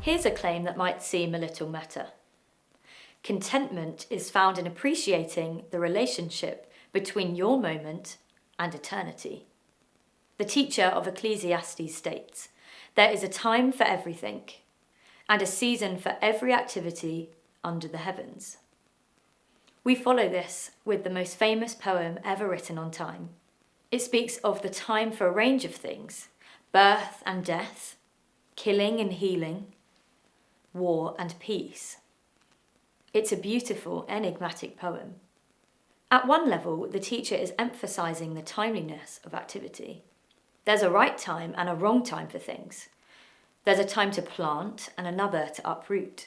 Here's a claim that might seem a little meta. Contentment is found in appreciating the relationship between your moment and eternity. The teacher of Ecclesiastes states, "There is a time for everything, and a season for every activity under the heavens." We follow this with the most famous poem ever written on time. It speaks of the time for a range of things: birth and death, killing and healing, war and peace. It's a beautiful, enigmatic poem. At one level, the teacher is emphasising the timeliness of activity. There's a right time and a wrong time for things. There's a time to plant and another to uproot.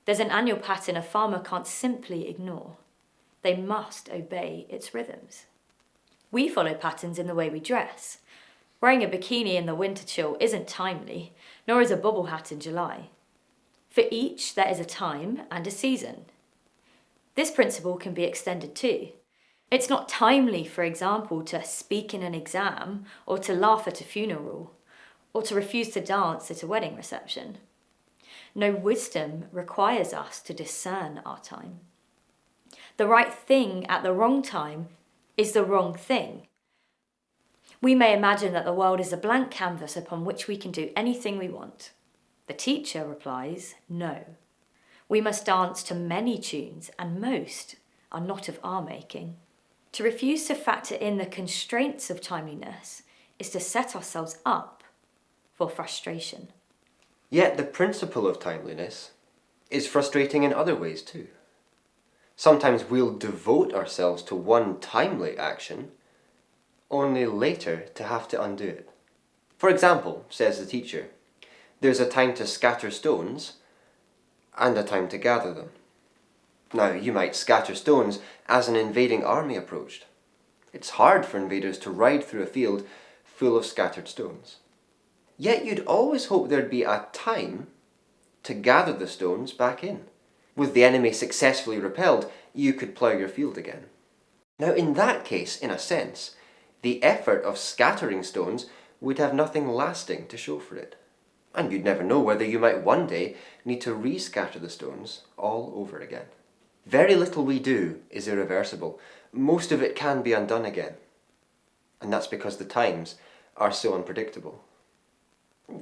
There's an annual pattern a farmer can't simply ignore. They must obey its rhythms. We follow patterns in the way we dress. Wearing a bikini in the winter chill isn't timely, nor is a bobble hat in July. For each, there is a time and a season. This principle can be extended too. It's not timely, for example, to speak in an exam, or to laugh at a funeral, or to refuse to dance at a wedding reception. No, wisdom requires us to discern our time. The right thing at the wrong time is the wrong thing. We may imagine that the world is a blank canvas upon which we can do anything we want. The teacher replies, no. We must dance to many tunes, and most are not of our making. To refuse to factor in the constraints of timeliness is to set ourselves up for frustration. Yet the principle of timeliness is frustrating in other ways too. Sometimes we'll devote ourselves to one timely action, only later to have to undo it. For example, says the teacher, there's a time to scatter stones and a time to gather them. Now, you might scatter stones as an invading army approached. It's hard for invaders to ride through a field full of scattered stones. Yet you'd always hope there'd be a time to gather the stones back in. With the enemy successfully repelled, you could plough your field again. Now, in that case, in a sense, the effort of scattering stones would have nothing lasting to show for it. And you'd never know whether you might one day need to re-scatter the stones all over again. Very little we do is irreversible. Most of it can be undone again. And that's because the times are so unpredictable.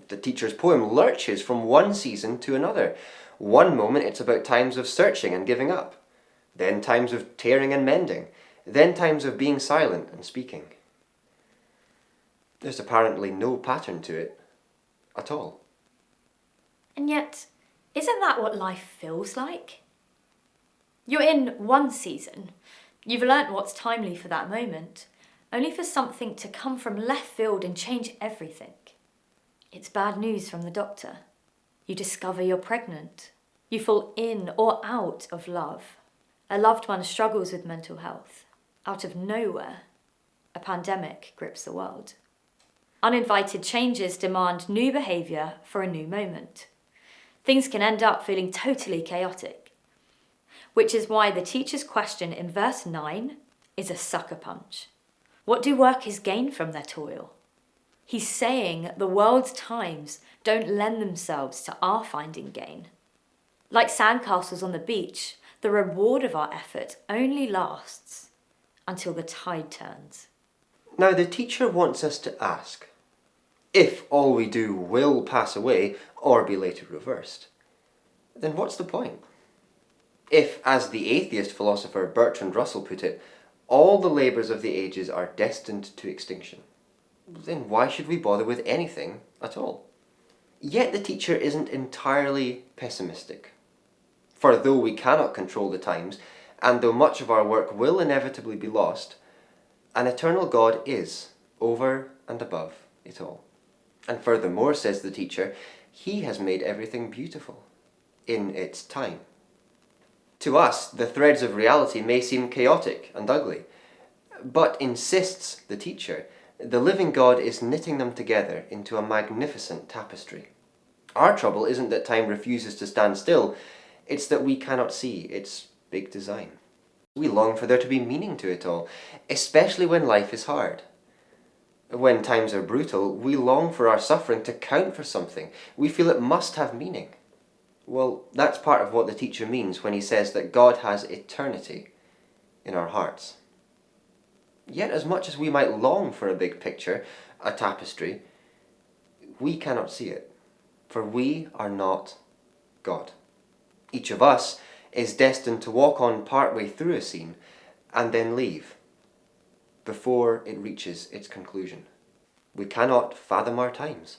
The teacher's poem lurches from one season to another. One moment it's about times of searching and giving up, then times of tearing and mending, then times of being silent and speaking. There's apparently no pattern to it at all. And yet, isn't that what life feels like? You're in one season. You've learnt what's timely for that moment, only for something to come from left field and change everything. It's bad news from the doctor. You discover you're pregnant. You fall in or out of love. A loved one struggles with mental health. Out of nowhere, a pandemic grips the world. Uninvited changes demand new behaviour for a new moment. Things can end up feeling totally chaotic, which is why the teacher's question in verse 9 is a sucker punch. What do workers gain from their toil? He's saying the world's times don't lend themselves to our finding gain. Like sandcastles on the beach, the reward of our effort only lasts until the tide turns. Now the teacher wants us to ask, if all we do will pass away or be later reversed, then what's the point? If, as the atheist philosopher Bertrand Russell put it, all the labours of the ages are destined to extinction, then why should we bother with anything at all? Yet the teacher isn't entirely pessimistic. For though we cannot control the times, and though much of our work will inevitably be lost, an eternal God is over and above it all. And furthermore, says the teacher, he has made everything beautiful in its time. To us, the threads of reality may seem chaotic and ugly, but insists the teacher, the living God is knitting them together into a magnificent tapestry. Our trouble isn't that time refuses to stand still, it's that we cannot see its big design. We long for there to be meaning to it all, especially when life is hard. When times are brutal, we long for our suffering to count for something. We feel it must have meaning. Well, that's part of what the teacher means when he says that God has eternity in our hearts. Yet as much as we might long for a big picture, a tapestry, we cannot see it, for we are not God. Each of us is destined to walk on partway through a scene and then leave before it reaches its conclusion. We cannot fathom our times.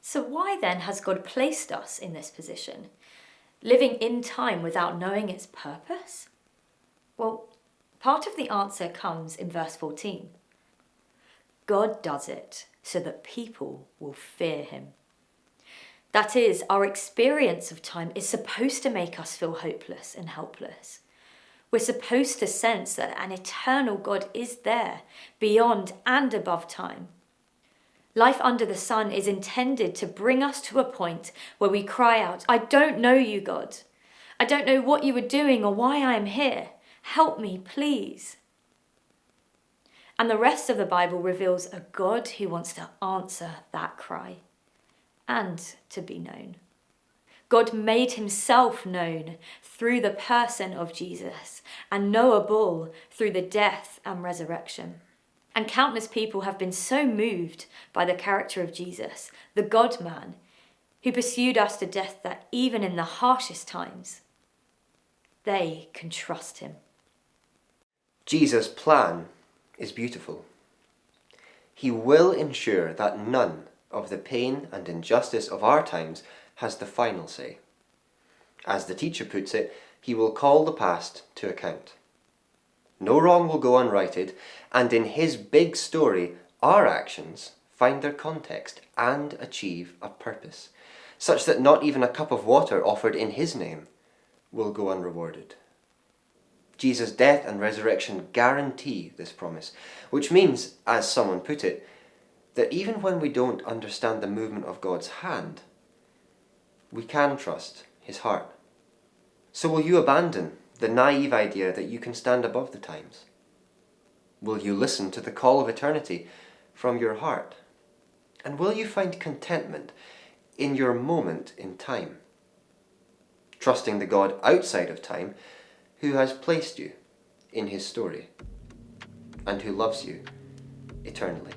So why then has God placed us in this position, living in time without knowing its purpose? Well, part of the answer comes in verse 14. God does it so that people will fear him. That is, our experience of time is supposed to make us feel hopeless and helpless. We're supposed to sense that an eternal God is there, beyond and above time. Life under the sun is intended to bring us to a point where we cry out, I don't know you, God. I don't know what you are doing or why I am here. Help me, please. And the rest of the Bible reveals a God who wants to answer that cry and to be known. God made himself known through the person of Jesus and knowable through the death and resurrection. And countless people have been so moved by the character of Jesus, the God-man, who pursued us to death that even in the harshest times, they can trust him. Jesus' plan is beautiful. He will ensure that none of the pain and injustice of our times has the final say. As the teacher puts it, he will call the past to account. No wrong will go unrighted, and in his big story, our actions find their context and achieve a purpose, such that not even a cup of water offered in his name will go unrewarded. Jesus' death and resurrection guarantee this promise, which means, as someone put it, that even when we don't understand the movement of God's hand, we can trust his heart. So will you abandon the naive idea that you can stand above the times? Will you listen to the call of eternity from your heart? And will you find contentment in your moment in time, trusting the God outside of time who has placed you in his story and who loves you eternally?